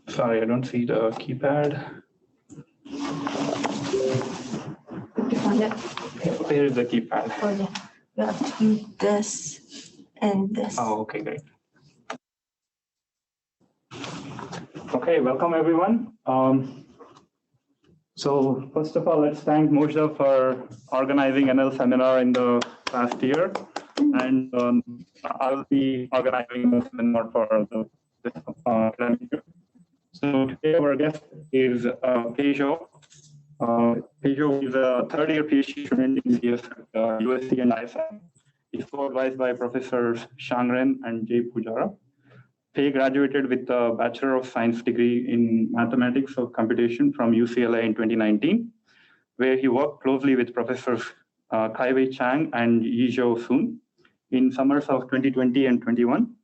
Sorry, I don't see the keypad. You found it? Where is the keypad? Oh, yeah. You have to do this and this. Oh, okay, great. Okay, welcome everyone. So first of all, let's thank Mojda for organizing another seminar in the past year. And I'll be organizing the seminar for this academic year. So today our guest is Zhou. Zhou is a third-year PhD student in CS at USC and ISM. He's co-advised by Professors Shangren and Jay Pujara. He graduated with a Bachelor of Science degree in Mathematics of Computation from UCLA in 2019, where he worked closely with Professors Kai-Wei Chang and Yizhou Sun. In summers of 2020 and 21,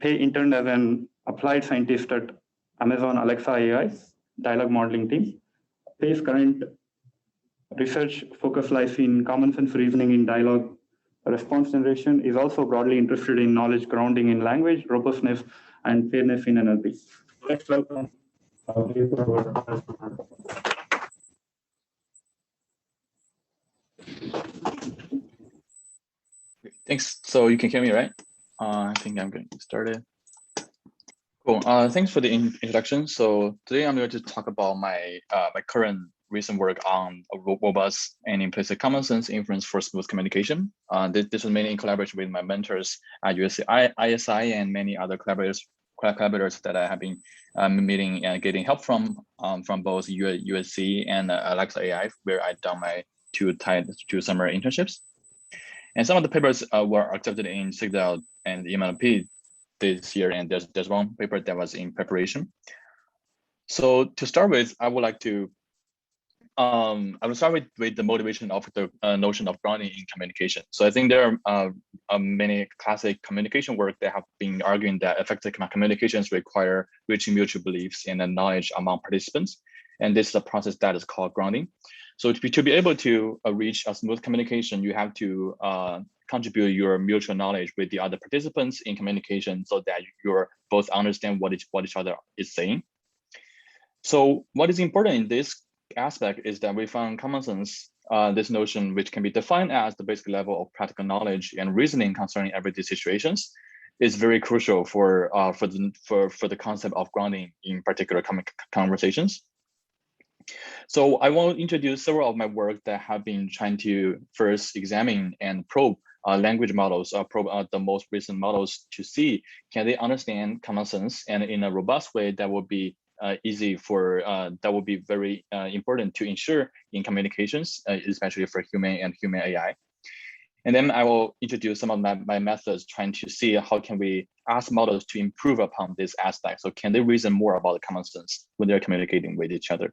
he interned as an applied scientist at Amazon Alexa AI dialogue modeling team. His current research focus lies in common sense reasoning in dialogue response generation. Is also broadly interested in knowledge grounding in language, robustness, and fairness in NLP. Let's welcome. Thanks. So you can hear me, right? I think I'm going to get started. Cool. Thanks for the introduction. So today I'm going to talk about my current recent work on a robust and implicit common sense inference for smooth communication. This was mainly in collaboration with my mentors at USC ISI and many other collaborators that I have been meeting and getting help from both USC and Alexa AI, where I've done my two summer internships. And some of the papers were accepted in CEDAR and MLP this year, and there's one paper that was in preparation. So to start with, I would like to I will start with the motivation of the notion of grounding in communication. So I think there are many classic communication work that have been arguing that effective communications require reaching mutual beliefs and knowledge among participants. And this is a process that is called grounding. So to be able to reach a smooth communication, you have to contribute your mutual knowledge with the other participants in communication so that you both understand what each other is saying. So what is important in this aspect is that we found common sense, this notion, which can be defined as the basic level of practical knowledge and reasoning concerning everyday situations, is very crucial for the concept of grounding in particular conversations. So I want to introduce several of my work that have been trying to first examine and probe language models, probe the most recent models to see can they understand common sense, and in a robust way that would be easy for that would be very important to ensure in communications, especially for human and human AI. And then I will introduce some of my methods trying to see how can we ask models to improve upon this aspect. So can they reason more about the common sense when they're communicating with each other?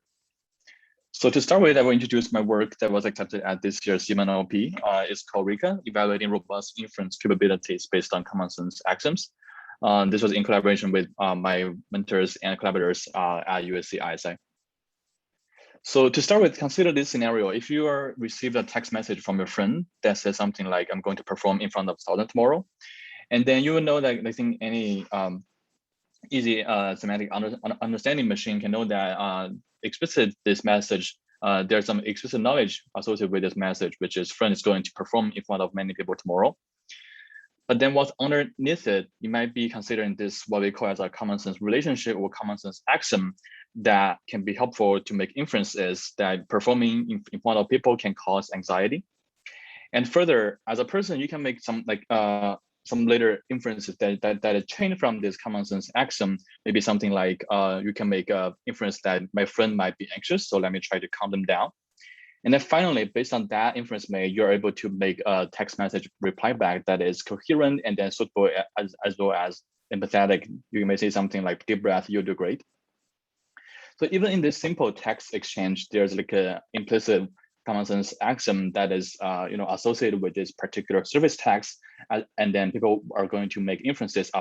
So to start with, I will introduce my work that was accepted at this year's CMNLP. It's called RICA, Evaluating Robust Inference Capabilities Based on Commonsense Axioms. This was in collaboration with my mentors and collaborators at USC ISI. So to start with, consider this scenario. If you received a text message from your friend that says something like, I'm going to perform in front of 1,000 tomorrow, and then you will know that I think any easy semantic understanding machine can know that explicit this message, there's some explicit knowledge associated with this message, which is friend is going to perform in front of many people tomorrow. But then what's underneath it, you might be considering this what we call as a common sense relationship or common sense axiom that can be helpful to make inferences that performing in front of people can cause anxiety. And further, as a person, you can make some later inferences that are chained from this common sense axiom. Maybe something like you can make an inference that my friend might be anxious, so let me try to calm them down. And then finally, based on that inference made, you're able to make a text message reply back that is coherent and then suitable as well as empathetic. You may say something like, deep breath, you'll do great. So even in this simple text exchange, there's like an implicit common sense axiom that is associated with this particular service text, and then people are going to make inferences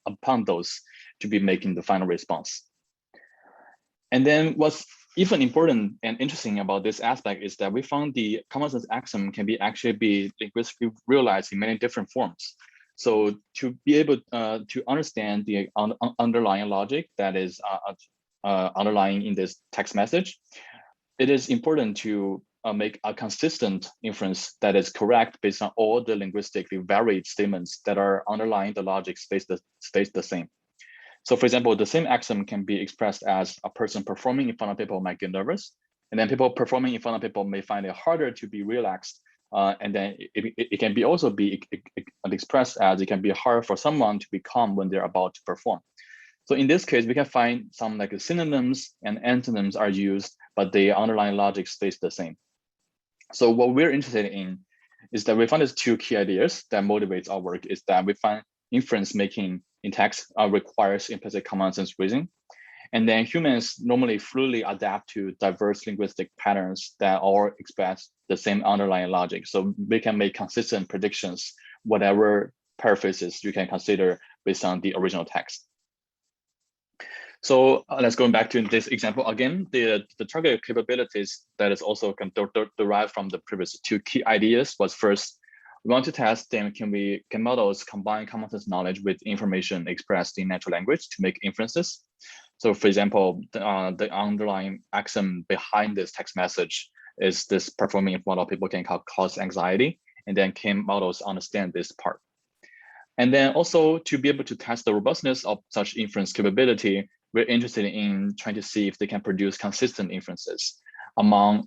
upon those to be making the final response. And then what's even important and interesting about this aspect is that we found the commonsense axiom can actually be linguistically realized in many different forms. So to be able to understand the underlying logic that is underlying in this text message, it is important to make a consistent inference that is correct based on all the linguistically varied statements that are underlying the logic stays the same. So for example, the same axiom can be expressed as a person performing in front of people might get nervous, and then people performing in front of people may find it harder to be relaxed. And then it can also be expressed as it can be hard for someone to be calm when they're about to perform. So in this case, we can find some like synonyms and antonyms are used, but the underlying logic stays the same. So what we're interested in is that we find these two key ideas that motivates our work is that we find inference making in text requires implicit common sense reasoning. And then humans normally fluidly adapt to diverse linguistic patterns that all express the same underlying logic. So we can make consistent predictions, whatever paraphrases you can consider based on the original text. So let's go back to this example again. The target capabilities that is also derived from the previous two key ideas was first, we want to test them, can models combine common sense knowledge with information expressed in natural language to make inferences? So for example, the underlying axiom behind this text message is this performing in front of people can cause anxiety, and then can models understand this part? And then also to be able to test the robustness of such inference capability, we're interested in trying to see if they can produce consistent inferences among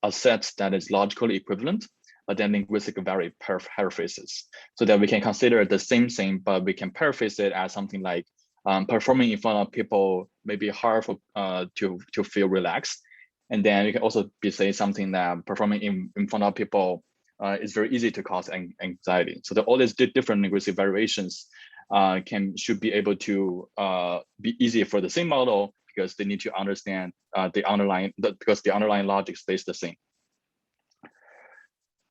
a set that is logically equivalent, but then linguistically varied paraphrases, so that we can consider the same thing, but we can paraphrase it as something like performing in front of people may be hard for, to feel relaxed. And then you can also be saying something that performing in front of people is very easy to cause anxiety. So that all these different linguistic variations should be able to be easy for the same model because they need to understand because the underlying logic stays the same.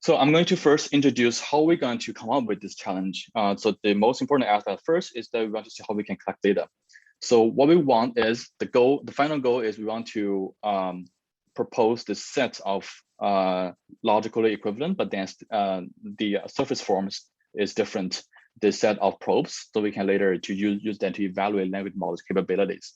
So I'm going to first introduce how we're going to come up with this challenge. So the most important aspect first is that we want to see how we can collect data. So what we want is the final goal is we want to propose this set of logically equivalent, but then the surface forms is different, this set of probes, so we can later to use them to evaluate language models capabilities.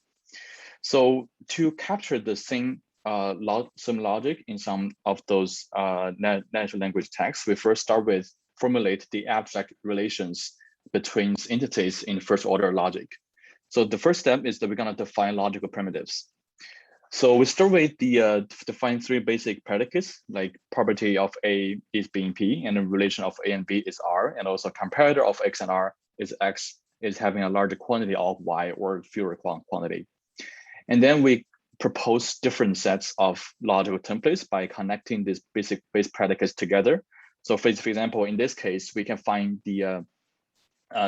So to capture the same some logic in some of those natural language texts, we first start with formulate the abstract relations between entities in first order logic. So the first step is that we're going to define logical primitives. So we start with the define three basic predicates, like property of A is being P, and the relation of A and B is R, and also comparator of X and R is X is having a larger quantity of Y or fewer quantity. And then we propose different sets of logical templates by connecting these basic base predicates together. So for example, in this case, we can find the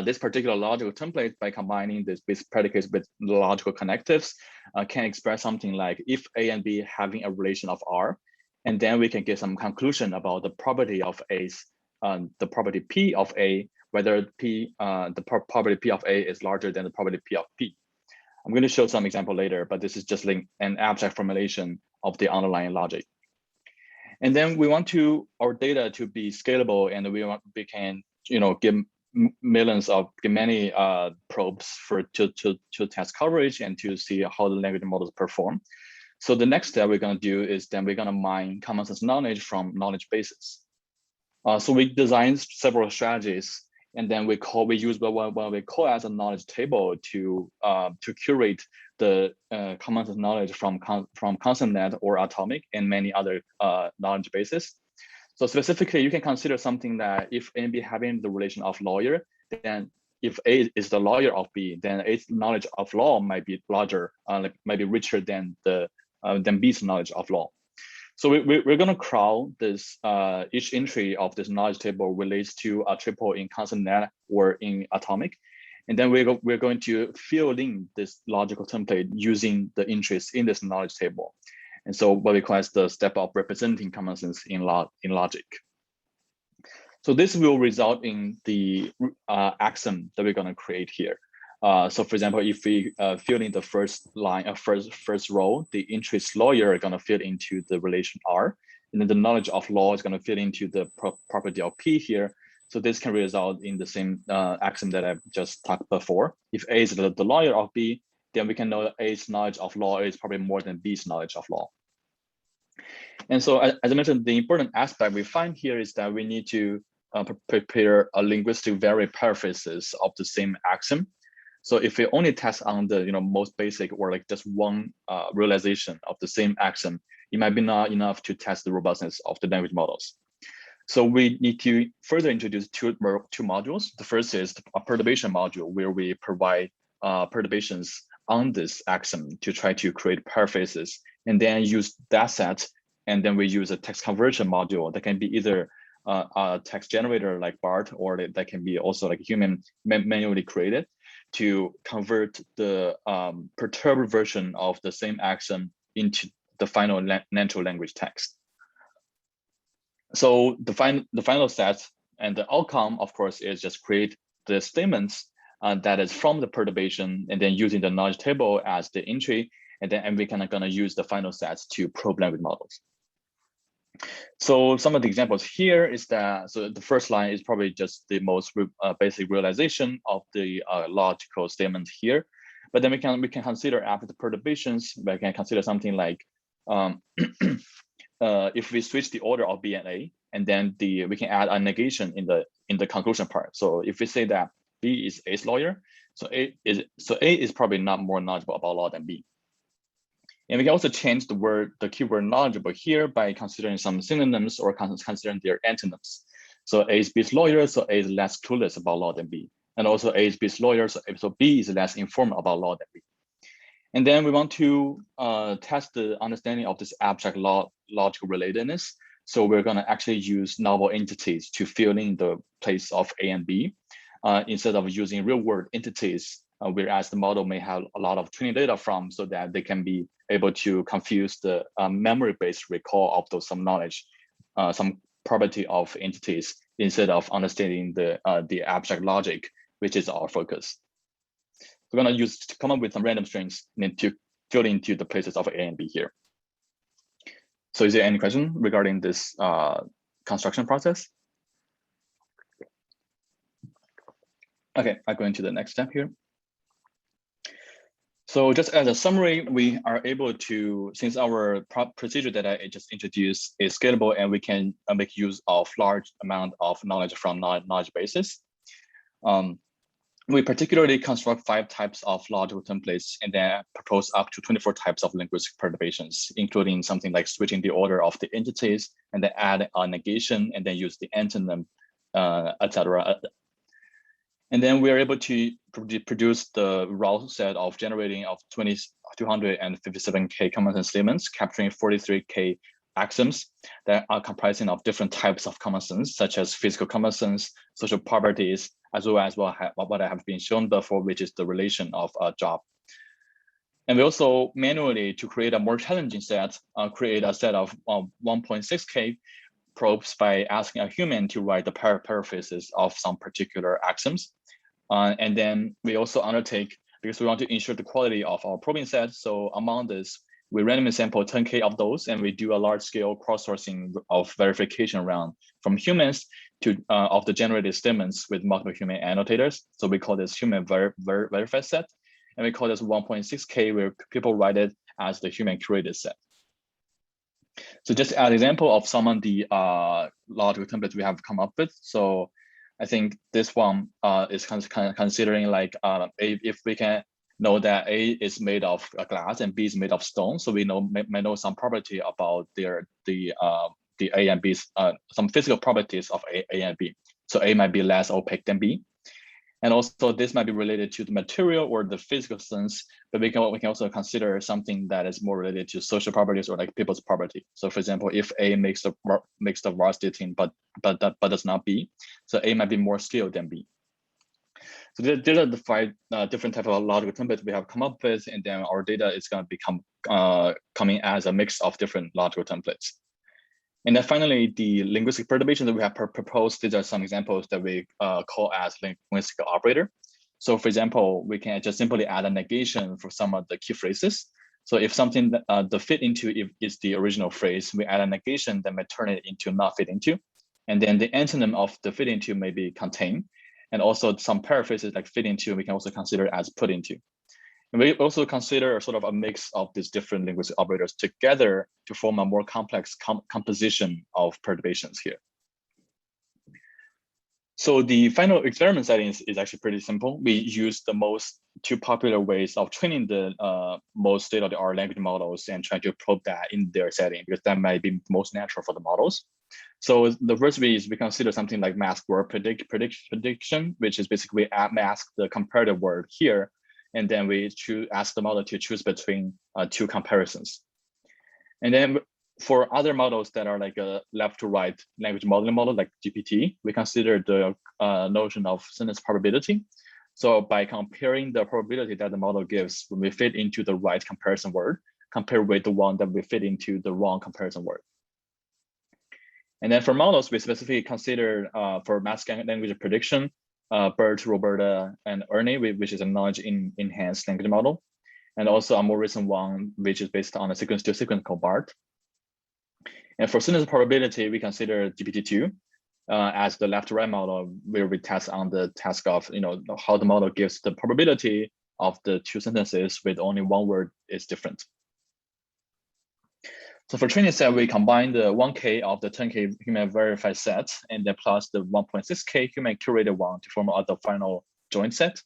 this particular logical template by combining these base predicates with logical connectives can express something like if A and B having a relation of R, and then we can get some conclusion about the property of A's, the property P of A, whether the property P of A is larger than the property P of P. I'm going to show some example later, but this is just like an abstract formulation of the underlying logic. And then we want our data to be scalable, and we can give many probes to test coverage and to see how the language models perform. So the next step we're going to do is then we're going to mine common sense knowledge from knowledge bases. So we designed several strategies, and then we use what we call as a knowledge table to curate the common sense knowledge from ConceptNet or Atomic and many other knowledge bases. So specifically, you can consider something that if A and B having the relation of lawyer, then if A is the lawyer of B, then A's knowledge of law might be larger, might be richer than B's knowledge of law. So we're going to crawl this, each entry of this knowledge table relates to a triple in ConceptNet or in Atomic. And then we're going to fill in this logical template using the entries in this knowledge table. And so what we call as the step of representing common sense in logic. So this will result in the axiom that we're going to create here. So for example, if we fill in the first line, first row, the interest lawyer are going to fit into the relation R, and then the knowledge of law is going to fit into the property of P here. So this can result in the same axiom that I've just talked before. If A is the lawyer of B, then we can know that A's knowledge of law is probably more than B's knowledge of law. And so as I mentioned, the important aspect we find here is that we need to prepare a linguistic varied paraphrases of the same axiom. So if we only test on the most basic or like just one realization of the same axiom, it might be not enough to test the robustness of the language models. So we need to further introduce two modules. The first is a perturbation module, where we provide perturbations on this axiom to try to create paraphrases, and then use that set. And then we use a text conversion module that can be either a text generator like BART, or that can be also like human manually created to convert the perturbed version of the same axiom into the final natural language text. So the final set and the outcome, of course, is just create the statements that is from the perturbation, and then using the knowledge table as the entry, and then we can gonna use the final sets to probe language models. So some of the examples here is that, so the first line is probably just the most basic realization of the logical statement here, but then we can consider after the perturbations, we can consider something like if we switch the order of B and A, and then we can add a negation in the conclusion part. So if we say that B is A's lawyer, so A is probably not more knowledgeable about law than B. And we can also change the keyword knowledgeable here by considering some synonyms or considering their antonyms. So A is B's lawyer, so A is less clueless about law than B. And also A is B's lawyer, so B is less informed about law than B. And then we want to test the understanding of this abstract logical relatedness. So we're going to actually use novel entities to fill in the place of A and B instead of using real world entities, whereas the model may have a lot of training data from, so that they can be able to confuse the memory-based recall of those some knowledge, some property of entities, instead of understanding the abstract logic, which is our focus. We're going to come up with some random strings to fill into the places of A and B here. So is there any question regarding this construction process? Okay, I go into the next step here. So just as a summary, we are able to, since our procedure that I just introduced is scalable, and we can make use of large amount of knowledge from knowledge bases. We particularly construct 5 types of logical templates, and then propose up to 24 types of linguistic perturbations, including something like switching the order of the entities, and then add a negation, and then use the antonym, etc. And then we are able to produce the raw set of generating of 257K common sense statements, capturing 43K axioms that are comprising of different types of common sense, such as physical common sense, social properties, as well as what I have been shown before, which is the relation of a job. And we also manually, to create a more challenging set, create a set of 1.6K probes by asking a human to write the paraphrases of some particular axioms. And then we also undertake, because we want to ensure the quality of our probing set. So among this, we randomly sample 10K of those, and we do a large scale cross-sourcing of verification round from humans to of the generated statements with multiple human annotators. So we call this human verified set. And we call this 1.6K where people write it as the human curated set. So just as an example of some of the logical templates we have come up with. So I think this one is considering like if we can know that A is made of glass and B is made of stone, so we may know some property about the A and B's some physical properties of A and B. So A might be less opaque than B, and also this might be related to the material or the physical sense. But we can also consider something that is more related to social properties or like people's property. So for example, if A makes the varsity team, but does not B, so A might be more skilled than B. So these are the 5 different types of logical templates we have come up with, and then our data is going to become coming as a mix of different logical templates. And then finally, the linguistic perturbations that we have proposed, these are some examples that we call as linguistic operator. So for example, we can just simply add a negation for some of the key phrases. So if something that the fit into is the original phrase, we add a negation that may turn it into not fit into. And then the antonym of the fit into may be contain. And also some paraphrases like fit into, we can also consider as put into. And we also consider sort of a mix of these different linguistic operators together to form a more complex composition of perturbations here. So the final experiment setting is actually pretty simple. We use the two popular ways of training the most state-of-the-art language models and try to probe that in their setting, because that might be most natural for the models. So the first way is we consider something like masked word prediction, which is basically mask the comparative word here. And then we ask the model to choose between two comparisons. And then for other models that are like a left to right language modeling model, like GPT, we consider the notion of sentence probability. So by comparing the probability that the model gives when we fit into the right comparison word, compared with the one that we fit into the wrong comparison word. And then for models, we specifically consider for masked language prediction, BERT, Roberta, and Ernie, which is a knowledge-enhanced language model. And also a more recent one, which is based on a sequence-to-sequence called BART. And for sentence probability, we consider GPT-2 as the left-to-right model, where we test on the task of how the model gives the probability of the two sentences with only one word is different. So for training set, we combine the 1K of the 10K human verified set and then plus the 1.6K human curated one to form the final joint set.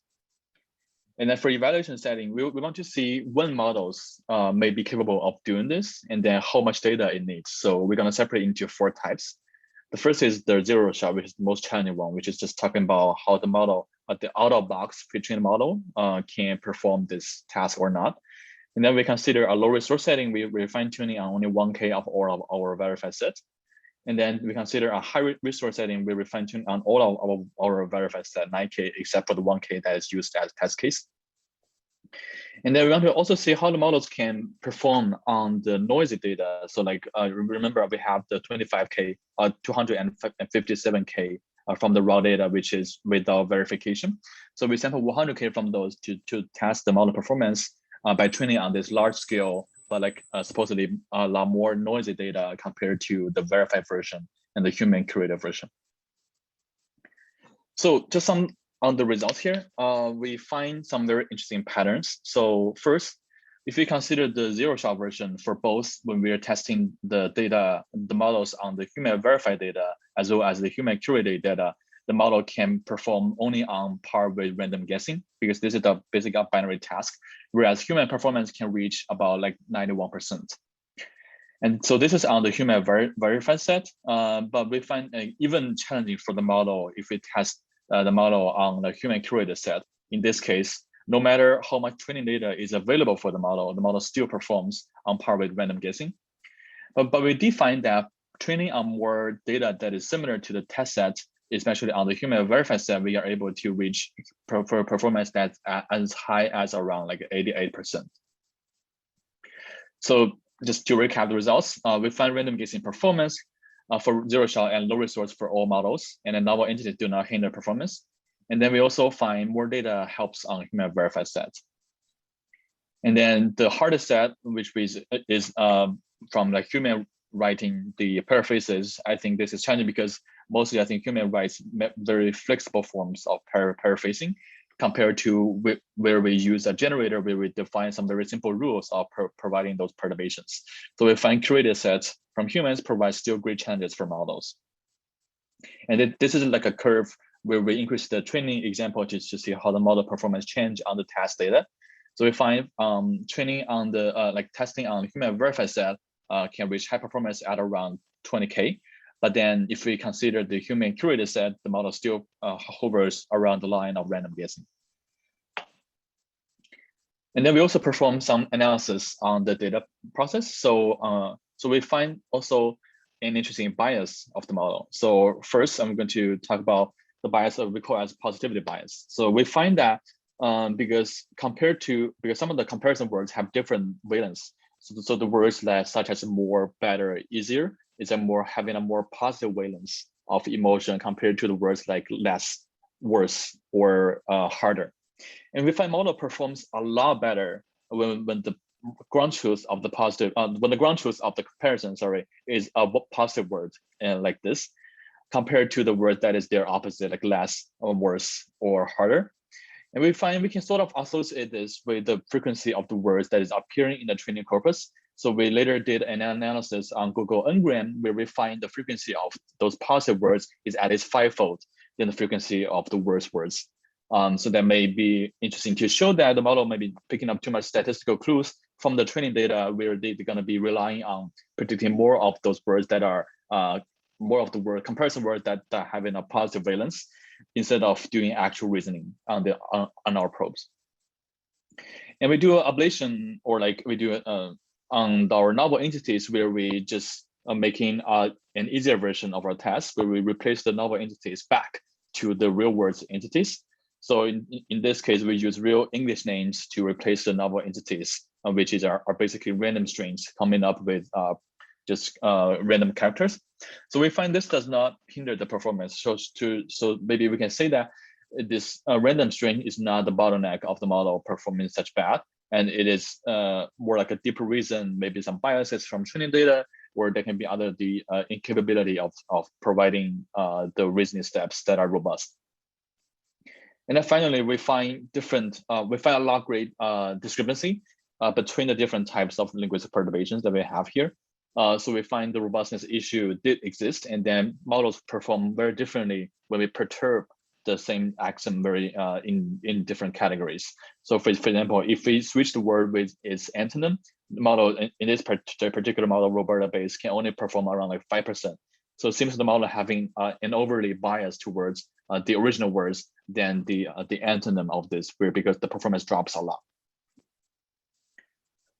And then for evaluation setting, we want to see when models may be capable of doing this and then how much data it needs. So we're going to separate into 4 types. The first is the zero shot, which is the most challenging one, which is just talking about how the model, the out-of-box pre-trained model can perform this task or not. And then we consider a low resource setting. We're fine-tuning on only 1K of all of our verified sets. And then we consider a high resource setting where we fine-tune on all of our verified set, 9K, except for the 1K that is used as test case. And then we want to also see how the models can perform on the noisy data. So like, remember we have the 25K, 257K from the raw data, which is without verification. So we sample 100K from those to test the model performance by training on this large scale, but like supposedly a lot more noisy data compared to the verified version and the human curated version. So just some on the results here, we find some very interesting patterns. So first, if we consider the zero shot version for both when we are testing the data, the models on the human verified data, as well as the human curated data, the model can perform only on par with random guessing, because this is the basic binary task, whereas human performance can reach about like 91%. And so this is on the human verified set, but we find even challenging for the model if we test the model on the human curated set. In this case, no matter how much training data is available for the model still performs on par with random guessing. But we did find that training on more data that is similar to the test set, especially on the human verified set, we are able to reach performance that's as high as around like 88%. So just to recap the results, we find random guessing performance for zero shot and low resource for all models, and then novel entities do not hinder performance. And then we also find more data helps on human verified sets. And then the hardest set, which is from like human writing the paraphrases, I think this is challenging because mostly I think human writes very flexible forms of paraphrasing compared to where we use a generator where we define some very simple rules of providing those perturbations. So we find curated sets from humans provide still great challenges for models. And this is like a curve where we increase the training example to see how the model performance change on the test data. So we find training on the like testing on human verified set can reach high performance at around 20K. But then if we consider the human curated set, the model still hovers around the line of random guessing. And then we also perform some analysis on the data process. So we find also an interesting bias of the model. So first, I'm going to talk about the bias we call as positivity bias. So we find that because some of the comparison words have different valence. So the words that such as more, better, easier is having a more positive valence of emotion compared to the words like less, worse, or harder. And we find model performs a lot better when the ground truth of the positive, when the ground truth of the comparison, is a positive word like this, compared to the word that is their opposite, like less or worse or harder. And we find we can sort of associate this with the frequency of the words that is appearing in the training corpus. So we later did an analysis on Google Ngram where we find the frequency of those positive words is at least 5-fold than the frequency of the worst words. So that may be interesting to show that the model may be picking up too much statistical clues from the training data where they're going to be relying on predicting more of those words that are more of the word comparison words that are having a positive valence instead of doing actual reasoning on our probes. And we do ablation, or like we do on our novel entities where we just making an easier version of our test where we replace the novel entities back to the real words entities. So in this case, we use real English names to replace the novel entities, which is are basically random strings coming up with just random characters. So we find this does not hinder the performance. So maybe we can say that this random string is not the bottleneck of the model performing such bad, and it is more like a deeper reason, maybe some biases from training data, or there can be the incapability of providing the reasoning steps that are robust. And then finally, we find a lot great discrepancy between the different types of linguistic perturbations that we have here. So we find the robustness issue did exist, and then models perform very differently when we perturb the same axiom in different categories. So for example, if we switch the word with its antonym, the model in this particular model, Roberta base, can only perform around like 5%. So it seems the model having an overly bias towards the original words than the antonym of this, because the performance drops a lot.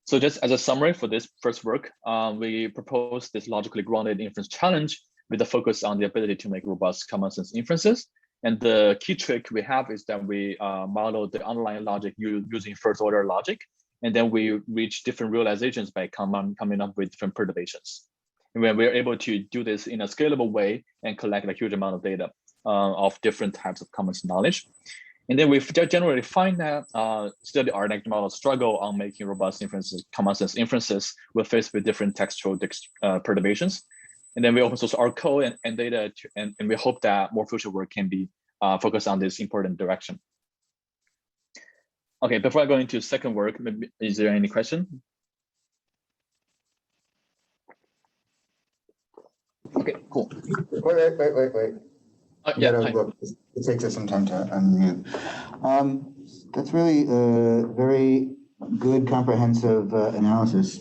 So just as a summary for this first work, we proposed this logically grounded inference challenge with a focus on the ability to make robust common sense inferences. And the key trick we have is that we model the underlying logic using first order logic, and then we reach different realizations by coming up with different perturbations. And when we're able to do this in a scalable way and collect a huge amount of data of different types of common sense knowledge. And then we generally find that still the RNN models struggle on making robust inferences, common sense inferences when faced with different textual perturbations. And then we open source our code and data, and we hope that more future work can be focused on this important direction. Okay, before I go into second work, maybe, is there any question? Okay, cool. Wait. Yeah, look, it takes us some time to unmute. That's really a very good, comprehensive analysis.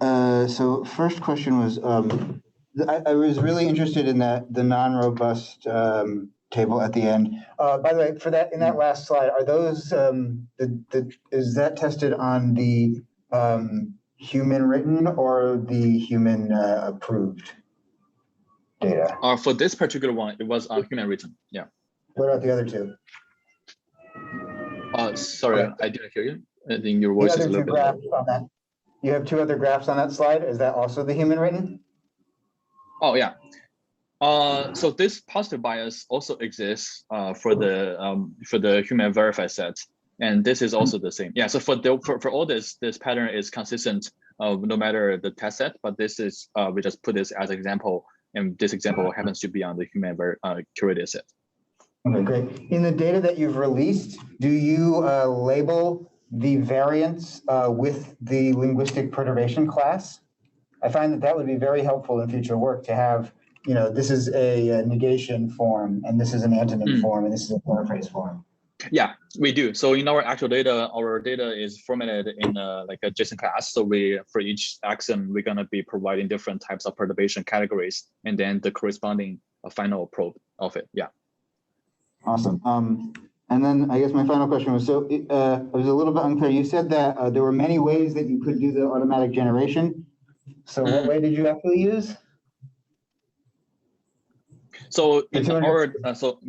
So first question was, I was really interested in the non-robust table at the end. By the way, for that, in that last slide, are those is that tested on the human written or the human approved data? For this particular one, it was human written. Yeah. What about the other two? Sorry, I didn't hear you. I think your voice is a little bit low. On that. You have two other graphs on that slide. Is that also the human written? Oh yeah. So this positive bias also exists for the human verified sets, and this is also the same. Yeah. So for all this pattern is consistent no matter the test set, but this is we just put this as an example, and this example happens to be on the human curated set. Okay, great. In the data that you've released, do you label the variants with the linguistic perturbation class? I find that would be very helpful in future work to have, this is a negation form, and this is an antonym form, and this is a paraphrase form. Yeah, we do. So in our actual data, our data is formatted in like a JSON class. So for each axiom, we're going to be providing different types of perturbation categories, and then the corresponding final probe of it. Yeah. Awesome. And then I guess my final question was, so it was a little bit unclear. You said that there were many ways that you could do the automatic generation. So what way did you actually use? So in our so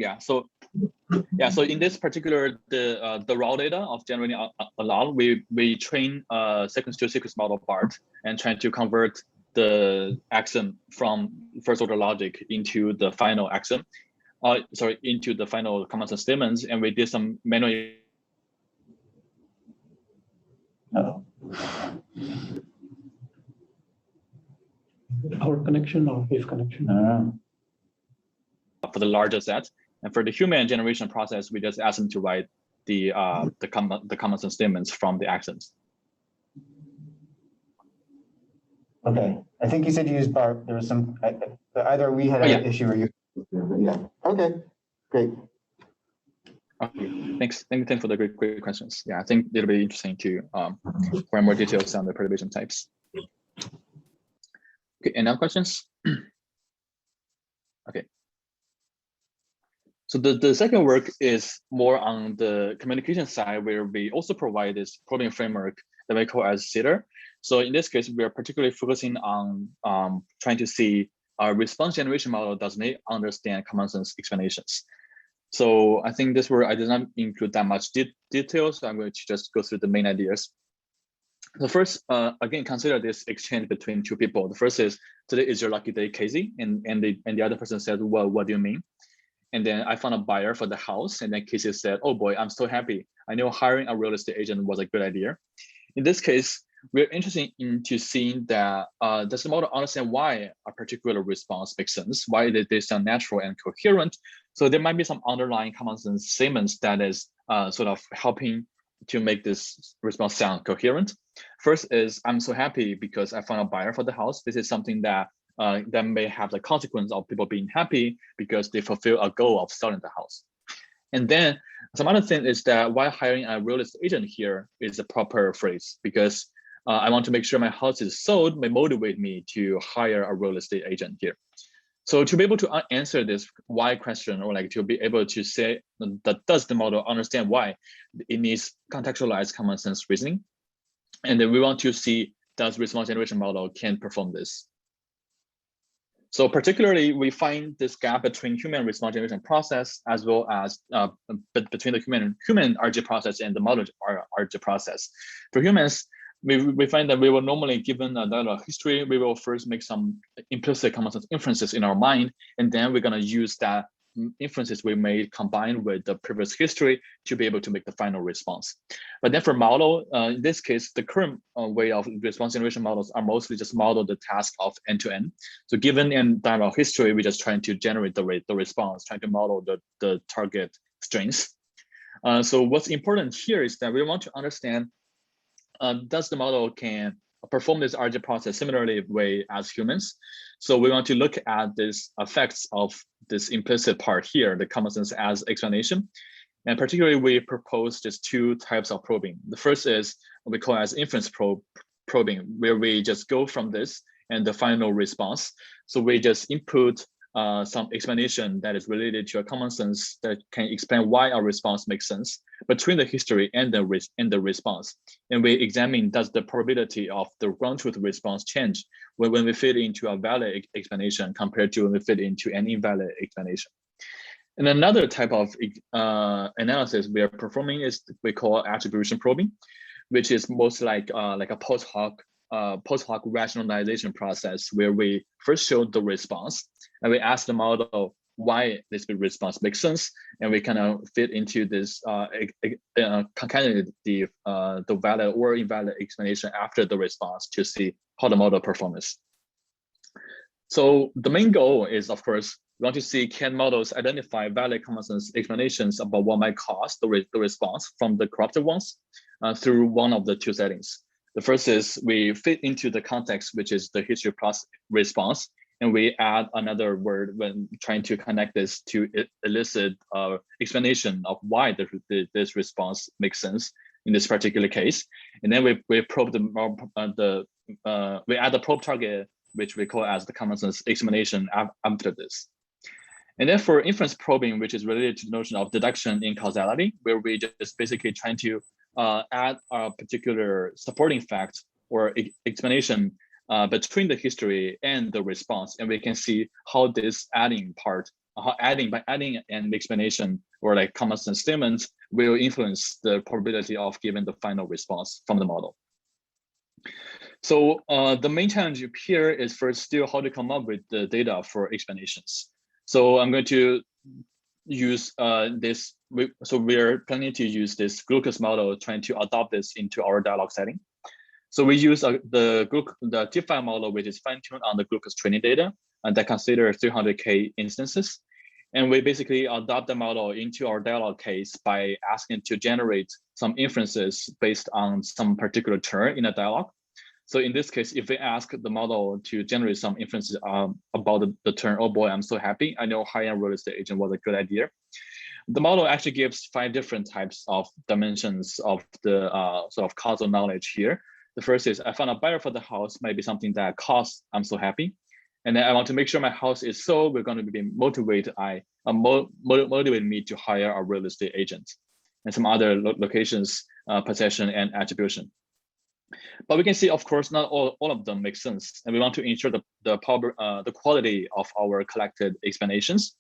in this particular the raw data of generating a lot, we train sequence to sequence model part and trying to convert the axiom from first order logic into the final axiom. into the final common sense statements, and we did some manual. Our connection or his connection? For the larger set, and for the human generation process, we just ask them to write the common sense statements from the axioms. Okay, I think you said you used bar. There was some either we had an issue or you. Yeah. Okay. Great. Okay. Thanks for the great questions. Yeah, I think it'll be interesting to find more details on the perturbation types. Okay, any other questions? Okay. So the second work is more on the communication side, where we also provide this probing framework that we call as CEDAR. So in this case, we are particularly focusing on trying to see our response generation model does not understand common sense explanations. So I think this work, I did not include that much detail, so I'm going to just go through the main ideas. The first, again, consider this exchange between two people. The first is, today is your lucky day, Casey, and the other person said, well, what do you mean? And then I found a buyer for the house, and then Casey said, oh boy, I'm so happy. I know hiring a real estate agent was a good idea. In this case, we're interested into seeing that does the model understand why a particular response makes sense, why they sound natural and coherent. So there might be some underlying common sense statements that is sort of helping to make this response sound coherent. First is, I'm so happy because I found a buyer for the house. This is something that that may have the consequence of people being happy because they fulfill a goal of selling the house. And then some other thing is that why hiring a real estate agent here is a proper phrase, because I want to make sure my house is sold may motivate me to hire a real estate agent here. So to be able to answer this why question, or like to be able to say that does the model understand why, it needs contextualized common sense reasoning. And then we want to see, does response generation model can perform this? So particularly, we find this gap between human response generation process as well as between the human RG process and the model RG process. For humans, we find that we will normally, given a dialogue history, we will first make some implicit common sense inferences in our mind, and then we're going to use that inferences we made combined with the previous history to be able to make the final response. But then for model, in this case, the current way of response generation models are mostly just model the task of end-to-end. So given in dialogue history, we're just trying to generate the response, trying to model the target strings. So what's important here is that we want to understand, does the model can perform this RG process similarly way as humans? So we want to look at this effects of this implicit part here, the common sense as explanation. And particularly, we propose just two types of probing. The first is what we call as inference probing, where we just go from this and the final response. So we just input some explanation that is related to a common sense that can explain why our response makes sense between the history and the response. And we examine, does the probability of the ground truth response change when we fit into a valid explanation compared to when we fit into an invalid explanation. And another type of analysis we are performing is we call attribution probing, which is most like a post hoc rationalization process, where we first show the response and we ask the model why this response makes sense, and we kind of fit into this concatenate the valid or invalid explanation after the response to see how the model performs. So the main goal is, of course, we want to see, can models identify valid common sense explanations about what might cause the response from the corrupted ones through one of the two settings. The first is we fit into the context, which is the history plus response, and we add another word when trying to connect this to elicit explanation of why this response makes sense in this particular case. And then we probe we add the probe target, which we call as the common sense explanation after this. And then for inference probing, which is related to the notion of deduction in causality, where we just basically trying to add a particular supporting fact or explanation between the history and the response, and we can see how this by adding an explanation or like common sense statements will influence the probability of giving the final response from the model. So the main challenge here is first still how to come up with the data for explanations. So I'm going to use so we're planning to use this glucose model, trying to adopt this into our dialogue setting. So we use the diffile model, which is fine-tuned on the glucose training data, and that considers 300K instances. And we basically adopt the model into our dialogue case by asking to generate some inferences based on some particular term in a dialogue. So in this case, if we ask the model to generate some inferences about the term, oh boy, I'm so happy, I know high-end real estate agent was a good idea. The model actually gives 5 different types of dimensions of the sort of causal knowledge here. The first is I found a buyer for the house, might be something that costs, I'm so happy. And then I want to make sure my house is sold. We're going to be motivate me to hire a real estate agent, and some other locations, possession, and attribution. But we can see, of course, not all of them make sense, and we want to ensure the quality of our collected explanations.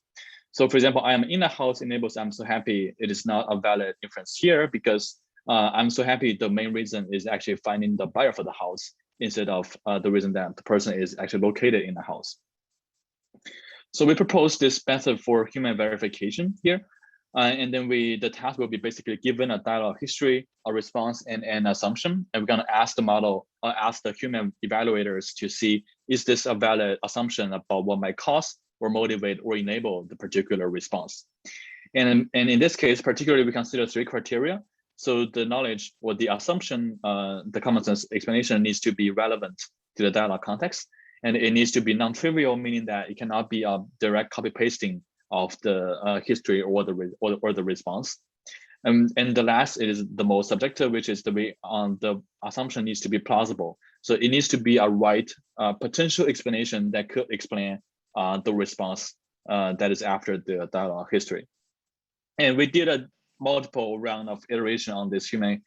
So, for example, I am in a house enables I'm so happy. It is not a valid inference here because I'm so happy. The main reason is actually finding the buyer for the house, instead of the reason that the person is actually located in the house. So we propose this method for human verification here. And then the task will be basically given a dialogue history, a response, and an assumption. And we're going to ask the model, ask the human evaluators to see, is this a valid assumption about what might cause or motivate or enable the particular response? And in this case, particularly, we consider 3 criteria. So the knowledge or the assumption, the common sense explanation needs to be relevant to the dialogue context, and it needs to be non-trivial, meaning that it cannot be a direct copy pasting of the history or the response. And the last is the most subjective, which is the assumption needs to be plausible. So it needs to be a right potential explanation that could explain the response that is after the dialogue history. And we did a multiple round of iteration on this human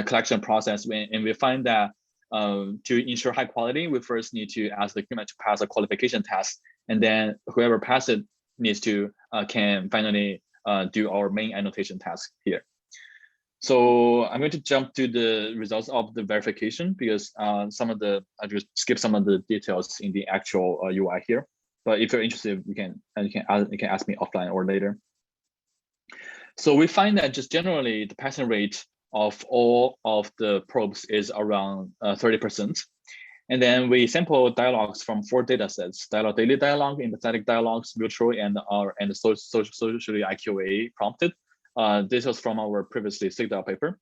collection process, and we find that to ensure high quality, we first need to ask the human to pass a qualification test, and then whoever passes it needs to can finally do our main annotation task here. So I'm going to jump to the results of the verification because I just skip some of the details in the actual UI here. But if you're interested, you can ask me offline or later. So we find that just generally the passing rate of all of the probes is around 30%. And then we sample dialogues from 4 data sets: daily dialogue, empathetic dialogues, mutual, and socially IQA prompted. This was from our previously CEDAR paper.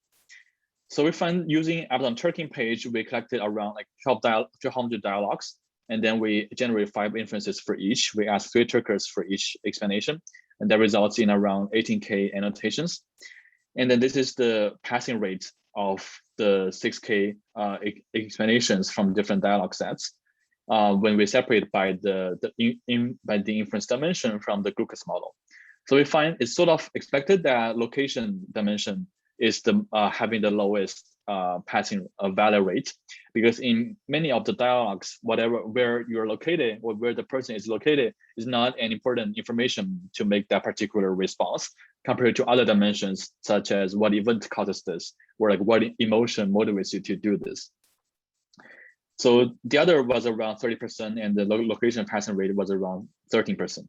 So we find using Ablation Turking page, we collected around like 1,200 dialogues. And then we generate 5 inferences for each. We ask 3 triggers for each explanation. And that results in around 18K annotations. And then this is the passing rate of the 6K explanations from different dialogue sets when we separate by the inference dimension from the glucose model. So we find it's sort of expected that location dimension is having the lowest passing value rate, because in many of the dialogues, where you're located or where the person is located is not an important information to make that particular response compared to other dimensions, such as what event causes this, or like what emotion motivates you to do this. So the other was around 30%, and the location passing rate was around 13%.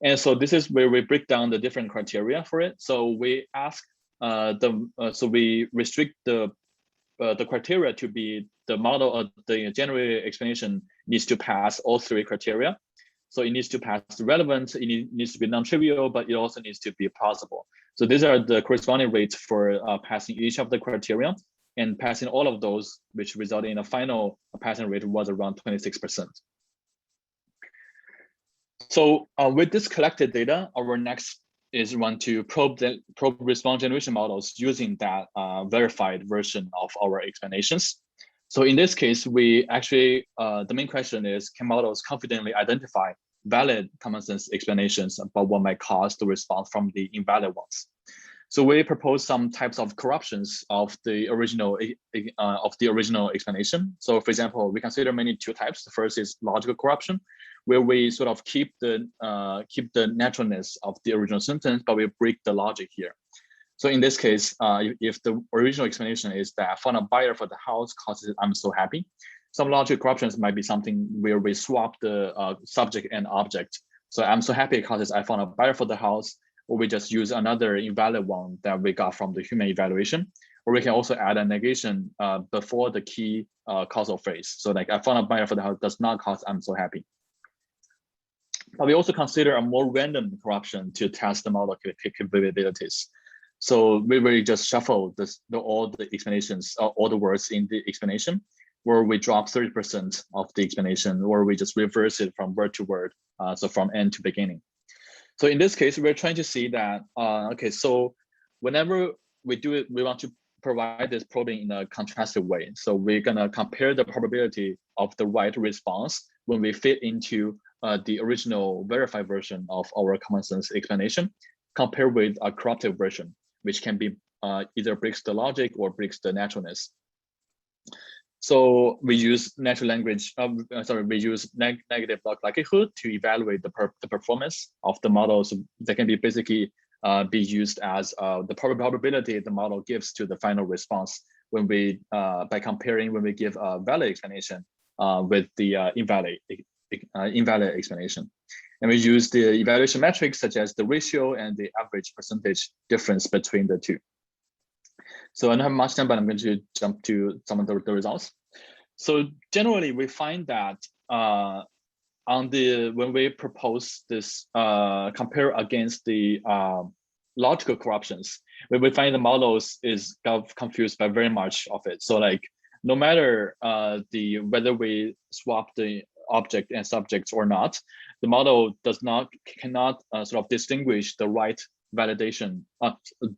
And so this is where we break down the different criteria for it. So we ask so we restrict the criteria to be the model of the generated explanation needs to pass all 3 criteria. So it needs to pass relevant, it needs to be non-trivial, but it also needs to be plausible. So these are the corresponding rates for passing each of the criteria, and passing all of those, which resulted in a final passing rate was around 26%. So with this collected data, our next is want to probe response generation models using that verified version of our explanations. So in this case, we actually, the main question is, can models confidently identify valid common sense explanations about what might cause the response from the invalid ones? So we propose some types of corruptions of the original explanation. So for example, we consider mainly 2 types. The first is logical corruption, where we sort of keep the naturalness of the original sentence, but we break the logic here. So in this case, if the original explanation is that I found a buyer for the house causes I'm so happy, some logical corruptions might be something where we swap the subject and object So I'm so happy because I found a buyer for the house, or we just use another invalid one that we got from the human evaluation, or we can also add a negation before the key causal phrase. So like I found a buyer for the house does not cause I'm so happy. But we also consider a more random corruption to test the model capabilities. So we really just shuffle all the explanations, all the words in the explanation, where we drop 30% of the explanation, or we just reverse it from word to word, so from end to beginning. So in this case, we're trying to see that, okay, so whenever we do it, we want to provide this probing in a contrastive way. So we're gonna compare the probability of the right response when we fit into the original verified version of our common sense explanation, compared with a corrupted version, which can be either breaks the logic or breaks the naturalness. So we use natural language, we use negative log likelihood to evaluate the performance of the models that can be basically be used as the probability the model gives to the final response when we, by comparing when we give a valid explanation with the invalid explanation. And we use the evaluation metrics such as the ratio and the average percentage difference between the two. So I don't have much time, but I'm going to jump to some of the results. So generally, we find that when we propose this compare against the logical corruptions, we find the models got confused by very much of it. So like no matter whether we swap the object and subjects or not, the model cannot sort of distinguish the right validation,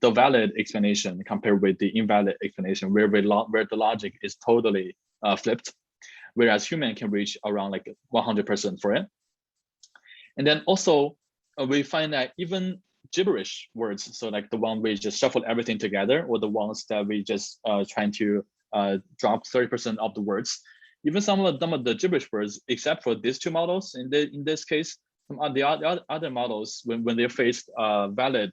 the valid explanation compared with the invalid explanation, where the logic is totally flipped, whereas human can reach around like 100% for it. And then also we find that even gibberish words, so like the one we just shuffled everything together, or the ones that we just trying to drop 30% of the words, even some of the gibberish words, except for these two models, in this case, some of the other models, when they face valid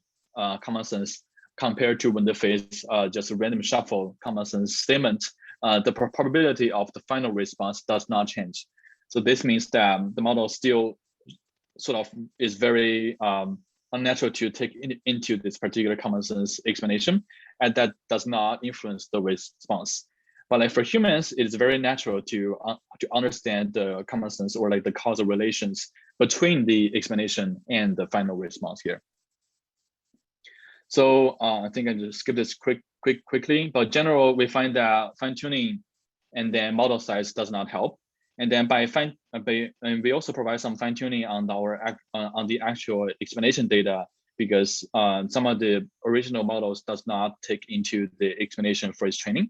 common sense compared to when they face just a random shuffle common sense statement, the probability of the final response does not change. So this means that the model still sort of is very unnatural to take into this particular common sense explanation, and that does not influence the response. But like for humans, it is very natural to understand the common sense or like the causal relations between the explanation and the final response here. So I think I just skip this quickly, but general, we find that fine tuning and then model size does not help. And then and we also provide some fine tuning on on the actual explanation data, because some of the original models does not take into the explanation for its training.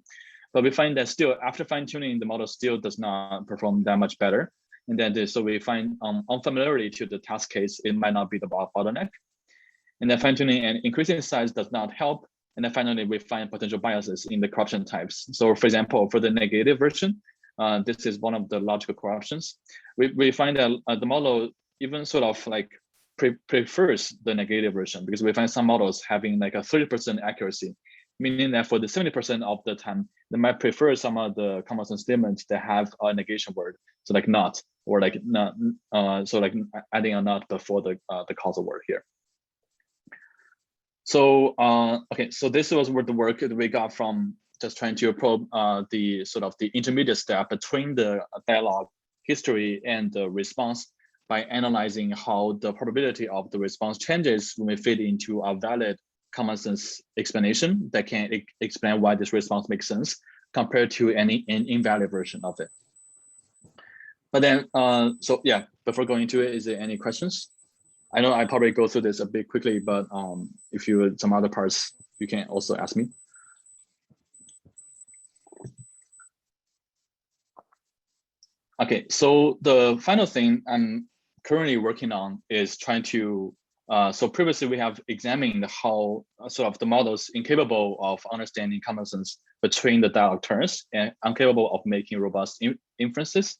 But we find that still after fine tuning, the model still does not perform that much better. And then so we find unfamiliarity to the task case, it might not be the bottleneck. And then fine tuning and increasing size does not help. And then finally, we find potential biases in the corruption types. So for example, for the negative version, this is one of the logical corruptions. We find that the model even sort of like prefers the negative version, because we find some models having like a 30% accuracy, meaning that for the 70% of the time, they might prefer some of the common sense statements that have a negation word, so like not, or like not, so like adding a not before the causal word here. So okay, so this was the work that we got from just trying to probe the sort of the intermediate step between the dialogue history and the response by analyzing how the probability of the response changes when we fit into a valid common sense explanation that can explain why this response makes sense compared to an invalid version of it. But then, so yeah, before going into it, is there any questions? I know I probably go through this a bit quickly, but if you some other parts, you can also ask me. Okay, so the final thing I'm currently working on is trying to, so previously we have examined how sort of the models incapable of understanding common sense between the dialogue terms and incapable of making robust inferences.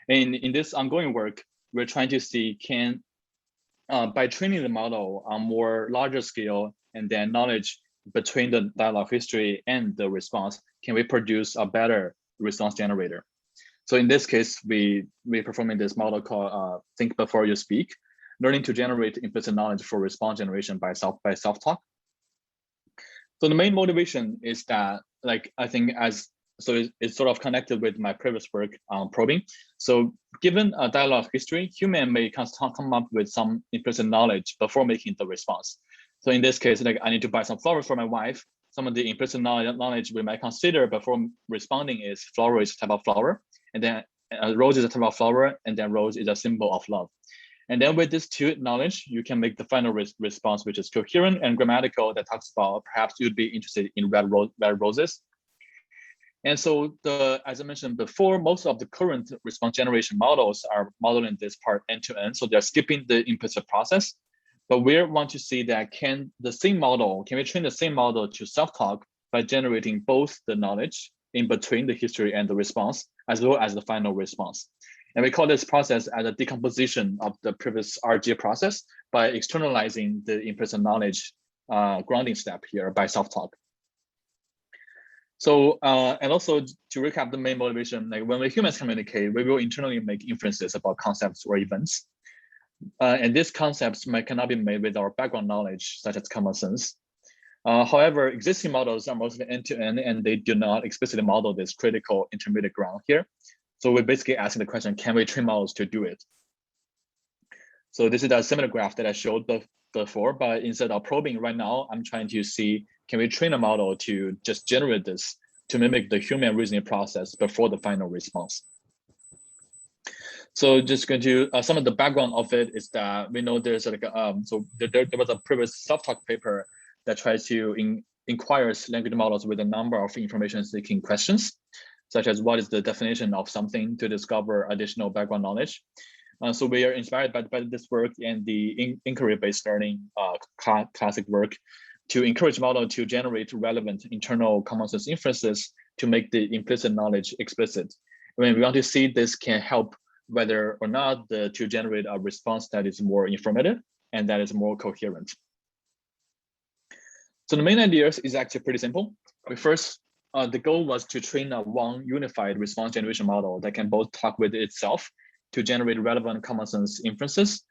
And in this ongoing work, we're trying to see can, by training the model on more larger scale and then knowledge between the dialogue history and the response, can we produce a better response generator? So in this case, we're performing this model called Think Before You Speak. learning to generate implicit knowledge for response generation by self-talk. So the main motivation is that, like, I think it's sort of connected with my previous work on probing. So given a dialogue history, human may come up with some implicit knowledge before making the response. So in this case, like, I need to buy some flowers for my wife. Some of the implicit knowledge we might consider before responding is flower is a type of flower, and then rose is a type of flower, and then rose is a symbol of love. And then with this two knowledge, you can make the final response, which is coherent and grammatical, that talks about perhaps you'd be interested in red roses. And so as I mentioned before, most of the current response generation models are modeling this part end to end. So they're skipping the implicit process. But we want to see that can we train the same model to self-talk by generating both the knowledge in between the history and the response, as well as the final response. And we call this process as a decomposition of the previous RG process by externalizing the implicit knowledge grounding step here by self-talk. So, and also to recap the main motivation, like when we humans communicate, we will internally make inferences about concepts or events. And these concepts cannot be made with our background knowledge, such as common sense. However, existing models are mostly end-to-end, and they do not explicitly model this critical intermediate ground here. So we're basically asking the question, can we train models to do it? So this is a similar graph that I showed before, but instead of probing right now, I'm trying to see, can we train a model to just generate this to mimic the human reasoning process before the final response? So just going to, some of the background of it is that we know there's like, there was a previous self-talk paper that tries to inquires language models with a number of information-seeking questions, such as what is the definition of something to discover additional background knowledge. So we are inspired by this work and the inquiry-based learning classic work to encourage model to generate relevant internal common sense inferences to make the implicit knowledge explicit. When we want to see this can help whether or not to generate a response that is more informative and that is more coherent. So the main idea is actually pretty simple. The goal was to train one unified response generation model that can both talk with itself to generate relevant common sense inferences,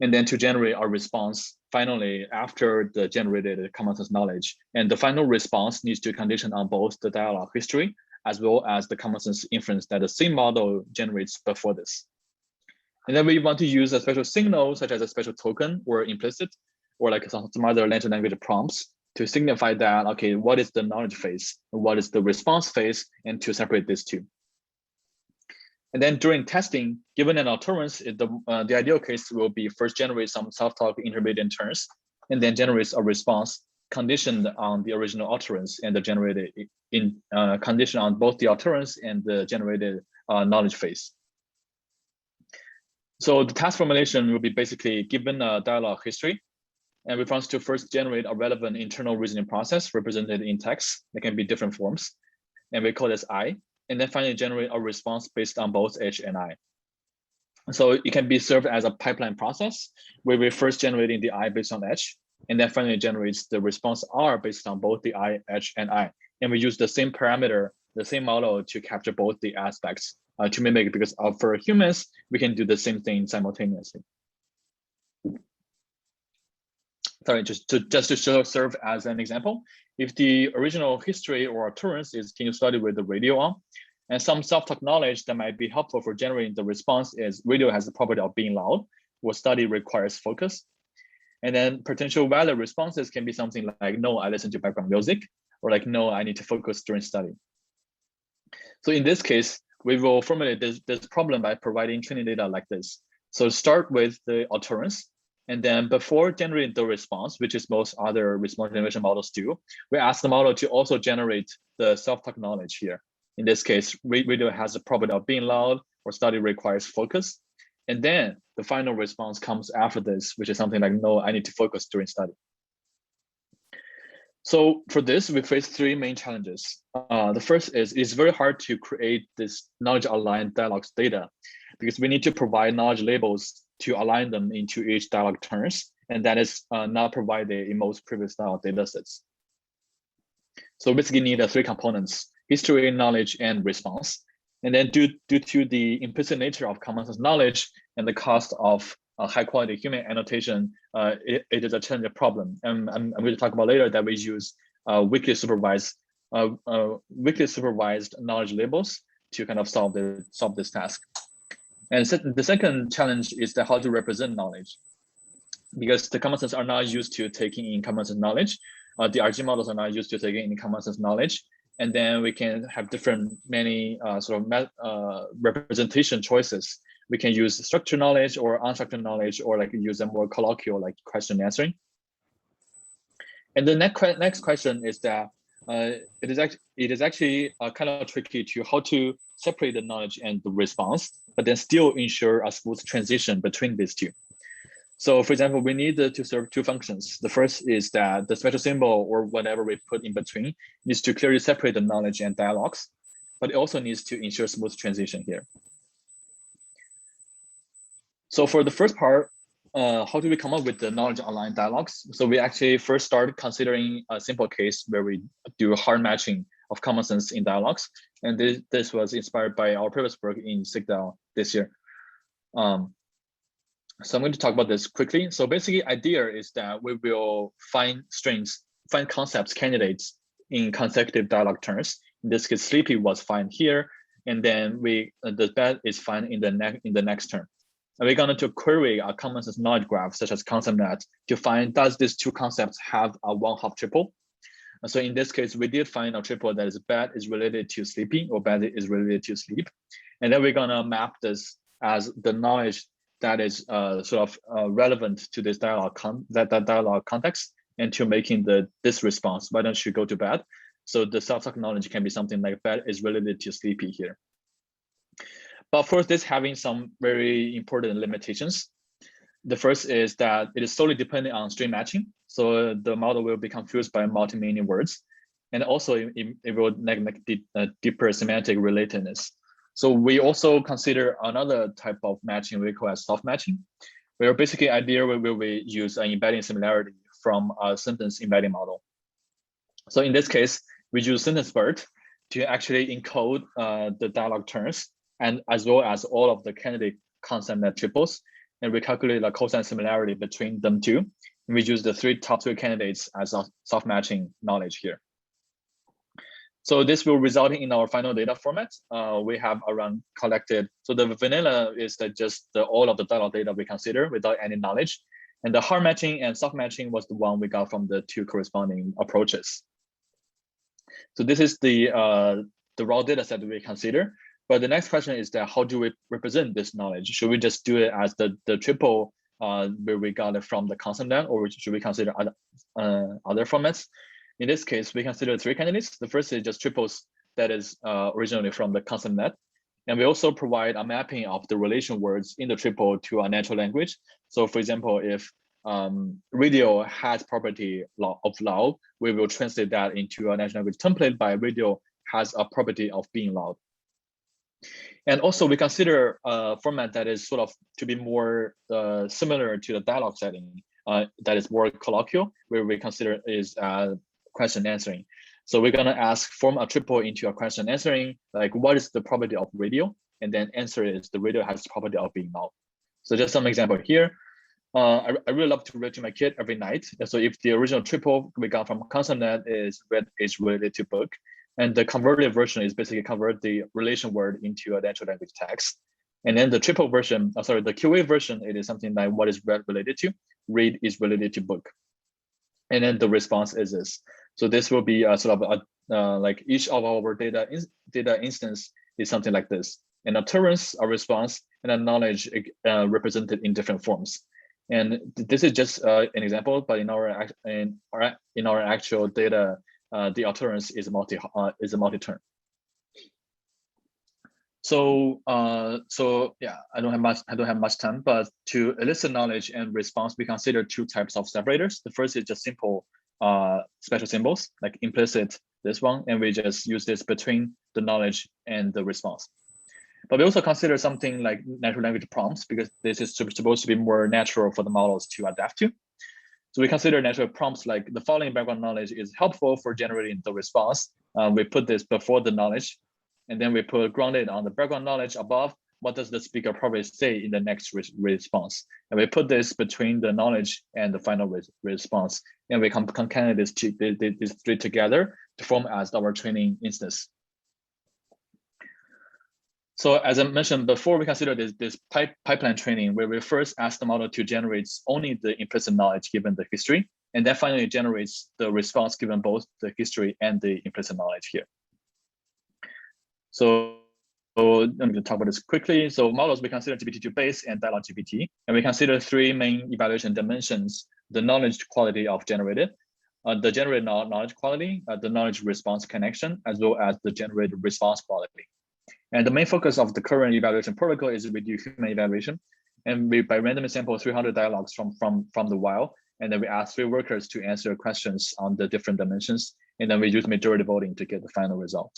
and then to generate a response finally after the generated common sense knowledge. And the final response needs to condition on both the dialogue history as well as the common sense inference that the same model generates before this. And then we want to use a special signal, such as a special token or implicit, or like some other natural language prompts to signify that, okay, what is the knowledge phase, what is the response phase, and to separate these two. And then during testing, given an utterance, the ideal case will be first generate some self-talk intermediate terms, and then generates a response conditioned on the original utterance and the generated condition on both the utterance and the generated knowledge phase. So the task formulation will be basically given a dialogue history, and we want to first generate a relevant internal reasoning process represented in text that can be different forms, and we call this I, and then finally generate a response based on both H and I. So it can be served as a pipeline process where we're first generating the I based on H, and then finally generates the response R based on both the I, H, and I. And we use the same parameter, the same model to capture both the aspects to mimic, because for humans, we can do the same thing simultaneously. Sorry, just to serve as an example, if the original history or utterance is can you study with the radio on, and some self-talk knowledge that might be helpful for generating the response is radio has the property of being loud, or study requires focus. And then potential valid responses can be something like, no, I listen to background music, or like, no, I need to focus during study. So in this case, we will formulate this problem by providing training data like this. So start with the utterance, and then before generating the response, which is most other response generation models do, we ask the model to also generate the self-talk knowledge here. In this case, radio has the property of being loud, or study requires focus. And then the final response comes after this, which is something like, no, I need to focus during study. So for this, we face three main challenges. The first is it's very hard to create this knowledge-aligned dialogues data, because we need to provide knowledge labels to align them into each dialogue terms, and that is not provided in most previous dialogue datasets. So basically need three components: history, knowledge, and response. And then due to the implicit nature of common sense knowledge and the cost of high quality human annotation, it is a challenging problem. And I'm going to talk about later that we use weakly supervised knowledge labels to kind of solve this task. And the second challenge is how to represent knowledge, because the common sense are not used to taking in common sense knowledge. The RG models are not used to taking in common sense knowledge. And then we can have many representation choices. We can use structured knowledge or unstructured knowledge, or like use a more colloquial like question answering. And the next question is that it is actually kind of tricky to how to separate the knowledge and the response, but then still ensure a smooth transition between these two. So for example, we need to serve two functions. The first is that the special symbol or whatever we put in between needs to clearly separate the knowledge and dialogues, but it also needs to ensure smooth transition here. So for the first part, how do we come up with the knowledge online dialogues? So we actually first started considering a simple case where we do hard matching of common sense in dialogues. And this was inspired by our previous work in CEDAR this year. So I'm going to talk about this quickly. So basically, idea is that we will find concepts candidates in consecutive dialogue terms. In this case, sleepy was found here, and then the bed is found in the next term. And we're going to query a common sense knowledge graph such as ConceptNet to find does these two concepts have a one-hop triple. And so in this case, we did find a triple that is bed is related to sleepy or bed is related to sleep, and then we're going to map this as the knowledge that is relevant to this dialogue dialogue context and to making this response. Why don't you go to bed? So the self-talk knowledge can be something like bed is related to sleepy here. But of course, this having some very important limitations. The first is that it is solely dependent on string matching. So the model will be confused by multi-meaning words. And also it will neglect deeper semantic relatedness. So we also consider another type of matching we call as soft matching, where basically idea where we use an embedding similarity from a sentence embedding model. So in this case, we use sentence BERT to actually encode the dialogue terms and as well as all of the candidate ConceptNet triples, and we calculate the cosine similarity between them two. And we use the top three candidates as a soft matching knowledge here. So this will result in our final data format. We have around collected. So the vanilla is that just all of the dialogue data we consider without any knowledge. And the hard matching and soft matching was the one we got from the two corresponding approaches. So this is the raw data set we consider. But the next question is that how do we represent this knowledge? Should we just do it as the triple where we got it from the ConceptNet, or should we consider other formats? In this case, we consider three candidates. The first is just triples that is originally from the ConceptNet. And we also provide a mapping of the relation words in the triple to a natural language. So for example, if radio has property of loud, we will translate that into a natural language template by radio has a property of being loud. And also we consider a format that is sort of to be more similar to the dialogue setting that is more colloquial, where we consider is question answering. So we're going to form a triple into a question answering, like what is the property of radio? And then answer is the radio has the property of being loud. So just some example here. I really love to read to my kid every night. So if the original triple we got from ConceptNet is related to book, and the converted version is basically convert the relation word into a natural language text. And then the triple version, the QA version, it is something like what is read related to, read is related to book. And then the response is this. So this will be like each of our data instance is something like this. An utterance, a response, and a knowledge represented in different forms. And this is just an example, but in our actual data, the utterance is a multi-term. So yeah, I don't have much time, but to elicit knowledge and response, we consider two types of separators. The first is just simple special symbols, like implicit, this one, and we just use this between the knowledge and the response. But we also consider something like natural language prompts, because this is supposed to be more natural for the models to adapt to. So we consider natural prompts like the following background knowledge is helpful for generating the response. We put this before the knowledge, and then we put grounded on the background knowledge above what does the speaker probably say in the next response. And we put this between the knowledge and the final response. And we concatenate these three together to form as our training instance. So as I mentioned before, we consider this pipeline training where we first ask the model to generate only the implicit knowledge given the history, and then finally generates the response given both the history and the implicit knowledge here. So I'm going to talk about this quickly. So models we consider GPT-2 base and dialogue GPT, and we consider three main evaluation dimensions: the knowledge quality of generated, the generated knowledge quality, the knowledge response connection, as well as the generated response quality. And the main focus of the current evaluation protocol is we do human evaluation, and we by randomly sample 300 dialogues from the wild, and then we ask 3 workers to answer questions on the different dimensions, and then we use majority voting to get the final result.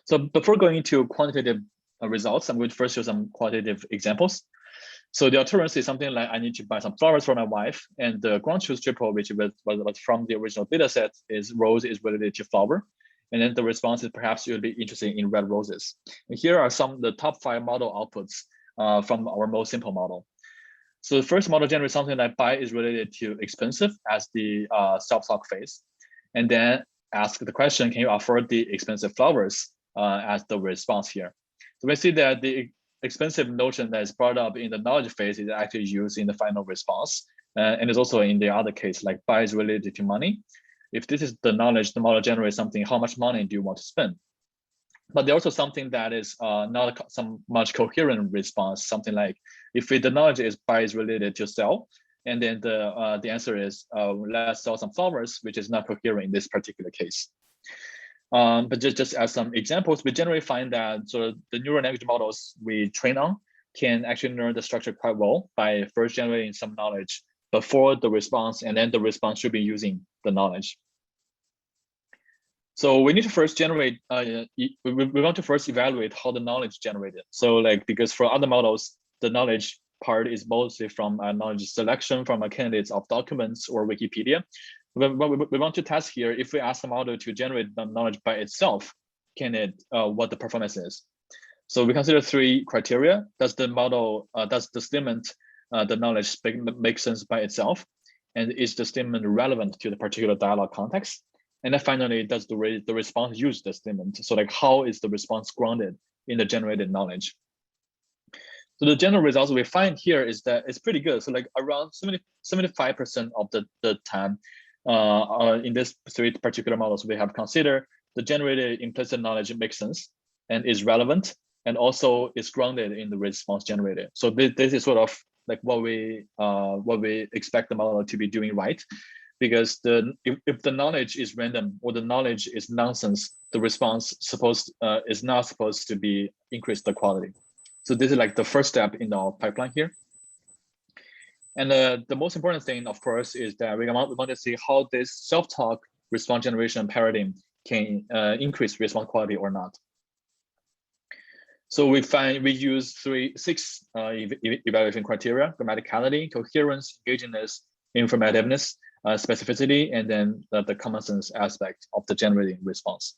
So before going into quantitative results, I'm going to first show some qualitative examples. So the occurrence is something like I need to buy some flowers for my wife, and the ground truth triple, which was from the original data set, is rose is related to flower. And then the response is perhaps you'll be interested in red roses. And here are some of the top 5 model outputs from our most simple model. So the first model generates something like buy is related to expensive as the self-talk phase. And then ask the question, can you afford the expensive flowers as the response here? So we see that the expensive notion that is brought up in the knowledge phase is actually used in the final response. And it's also in the other case, like buy is related to money. If this is the knowledge, the model generates something, how much money do you want to spend? But there's also something that is not some much coherent response, something like if the knowledge is buy is related to sell, and then the answer is let's sell some flowers, which is not coherent in this particular case. But just as some examples, we generally find that so the neural language models we train on can actually learn the structure quite well by first generating some knowledge before the response, and then the response should be using the knowledge. So we need to first generate, we want to first evaluate how the knowledge generated. So like, because for other models, the knowledge part is mostly from knowledge selection from candidates of documents or Wikipedia. But we want to test here, if we ask the model to generate the knowledge by itself, can it, what the performance is? So we consider 3 criteria. Does the model, does the statement, the knowledge make sense by itself? And is the statement relevant to the particular dialogue context? And then finally, does the response use the statement? So like, how is the response grounded in the generated knowledge? So the general results we find here is that it's pretty good. So like around 75% of the time in this 3 particular models, we have considered the generated implicit knowledge makes sense and is relevant, and also is grounded in the response generated. So this is sort of like what we expect the model to be doing right, because if the knowledge is random or the knowledge is nonsense, the response is not supposed to be increase the quality. So this is like the first step in our pipeline here. And the most important thing, of course, is that we want to see how this self-talk response generation paradigm can increase response quality or not. So we use 6 evaluation criteria: grammaticality, coherence, engagingness, informativeness, specificity, and then the common sense aspect of the generating response.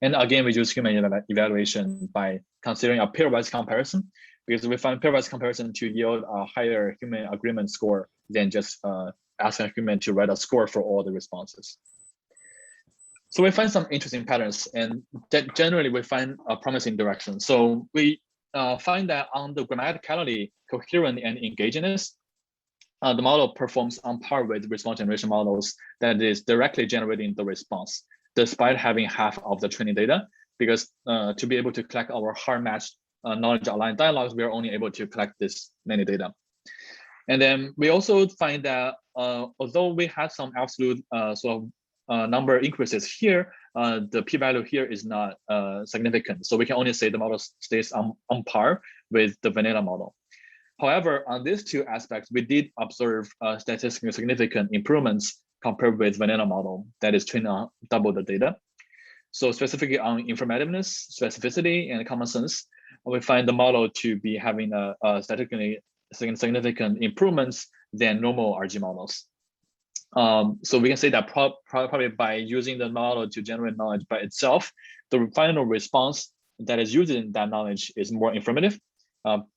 And again, we use human evaluation by considering a pairwise comparison, because we find pairwise comparison to yield a higher human agreement score than just asking a human to write a score for all the responses. So we find some interesting patterns, and that generally we find a promising direction. So we find that on the grammaticality, coherent, and engagingness, the model performs on par with response generation models that is directly generating the response, despite having half of the training data, because to be able to collect our hard matched knowledge aligned dialogues, we are only able to collect this many data. And then we also find that although we had some absolute number increases here, the p-value here is not significant. So we can only say the model stays on par with the vanilla model. However, on these 2 aspects, we did observe statistically significant improvements compared with vanilla model that is trained on double the data. So specifically on informativeness, specificity, and common sense, we find the model to be having a statistically significant improvements than normal RG models. So we can say that probably by using the model to generate knowledge by itself, the final response that is using that knowledge is more informative,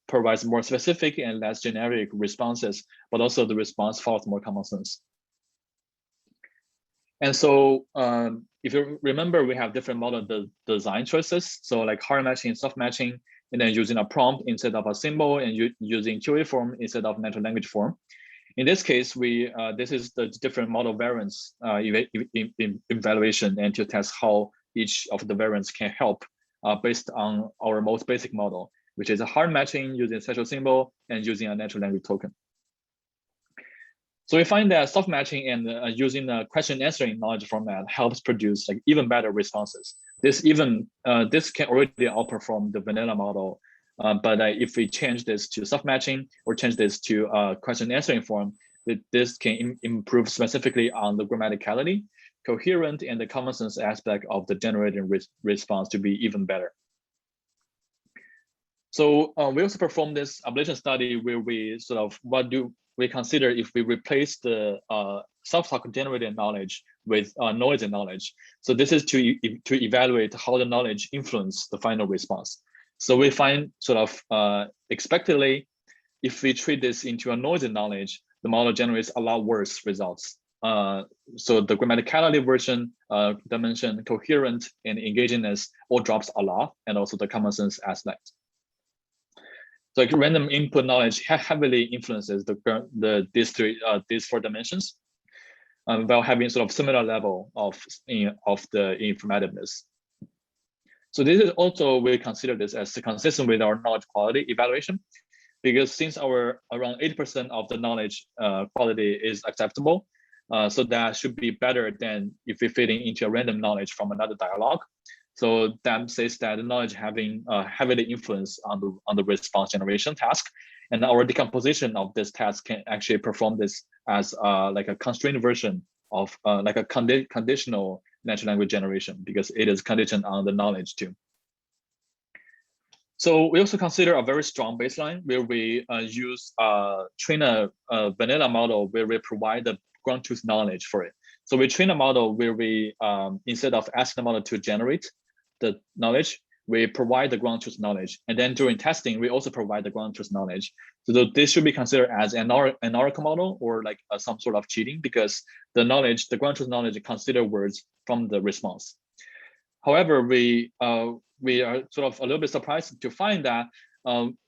provides more specific and less generic responses, but also the response follows more common sense. And so if you remember, we have different model design choices. So like hard matching, soft matching, and then using a prompt instead of a symbol, and using QA form instead of natural language form. In this case, this is the different model variants evaluation, and to test how each of the variants can help based on our most basic model, which is a hard matching using special symbol and using a natural language token. So we find that soft matching and using the question answering knowledge format helps produce like even better responses. This can already outperform the vanilla model. But if we change this to soft matching or change this to question answering form, this can improve specifically on the grammaticality, coherent, and the common sense aspect of the generated response to be even better. So we also performed this ablation study where we sort of what do we consider if we replace the self-talk generated knowledge with noisy knowledge. So this is to evaluate how the knowledge influence the final response. So we find sort of expectedly, if we treat this into a noisy knowledge, the model generates a lot worse results. So the grammaticality version, dimension, coherent, and engagingness all drops a lot, and also the common sense aspect. So like random input knowledge heavily influences these four dimensions, while having sort of similar level of the informativeness. So this is also, we consider this as consistent with our knowledge quality evaluation, because since around 80% of the knowledge quality is acceptable, so that should be better than if we fit into a random knowledge from another dialogue. So that says that the knowledge having heavily influence on the response generation task, and our decomposition of this task can actually perform this as like a constrained version of like a conditional natural language generation, because it is conditioned on the knowledge too. So we also consider a very strong baseline where we train a vanilla model where we provide the ground truth knowledge for it. So we train a model where we, instead of asking the model to generate the knowledge, we provide the ground truth knowledge. And then during testing, we also provide the ground truth knowledge. So this should be considered as an oracle model or like some sort of cheating, because the ground truth knowledge consider words from the response. However, we are sort of a little bit surprised to find that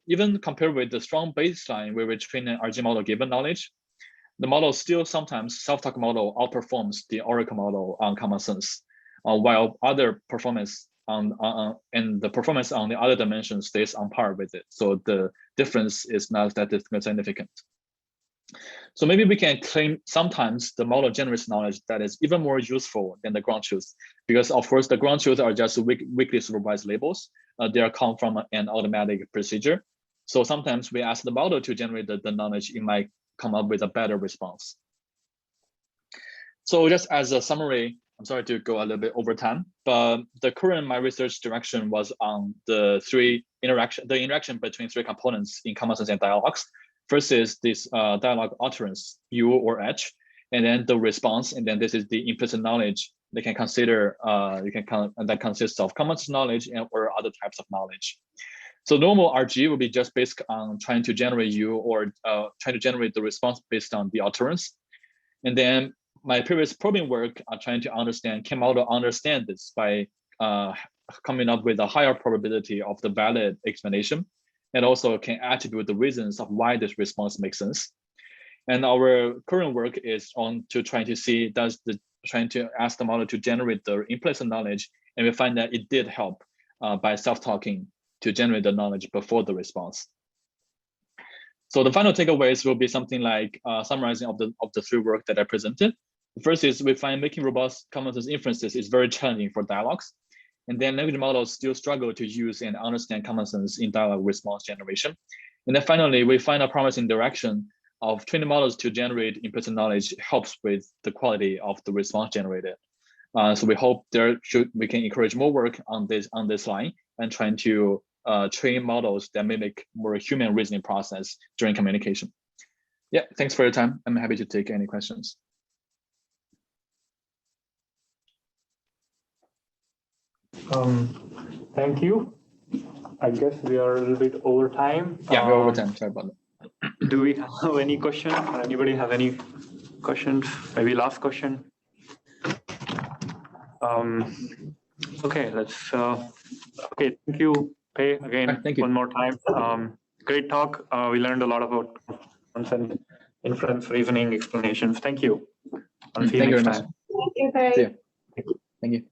even compared with the strong baseline where we train an RG model given knowledge, the model still sometimes self-talk model outperforms the oracle model on common sense, while other performance and the performance on the other dimension stays on par with it. So the difference is not statistically significant. So maybe we can claim sometimes the model generates knowledge that is even more useful than the ground truth, because of course the ground truth are just weakly supervised labels. They come from an automatic procedure. So sometimes we ask the model to generate the knowledge, it might come up with a better response. So just as a summary, I'm sorry to go a little bit over time, but my research direction was on the interaction between three components in common sense and dialogues. First is this dialogue utterance, U or H, and then the response, and then this is the implicit knowledge they can consider. That consists of common sense knowledge or other types of knowledge. So normal RG will be just based on trying to generate U or trying to generate the response based on the utterance. And then my previous probing work are trying to understand, can model understand this by coming up with a higher probability of the valid explanation, and also can attribute the reasons of why this response makes sense. And our current work is on to trying to see, trying to ask the model to generate the implicit knowledge, and we find that it did help by self-talking to generate the knowledge before the response. So the final takeaways will be something like summarizing of the three work that I presented. The first is we find making robust commonsense inferences is very challenging for dialogues. And then language models still struggle to use and understand common sense in dialogue response generation. And then finally, we find a promising direction of training models to generate implicit knowledge helps with the quality of the response generated. So we hope we can encourage more work on this line and trying to train models that mimic more human reasoning process during communication. Yeah, thanks for your time. I'm happy to take any questions. Thank you. I guess we are a little bit over time. Yeah, we're over time. Sorry about that. Do we have any questions? Anybody have any questions? Maybe last question. Okay, let's. Okay, thank you, Pei, again. Thank you. One more time. Great talk. We learned a lot about Commonsense inference, reasoning, explanations. Thank you. I'll see you Thank you next very much. time. Thank you, Perry. See you. Thank you.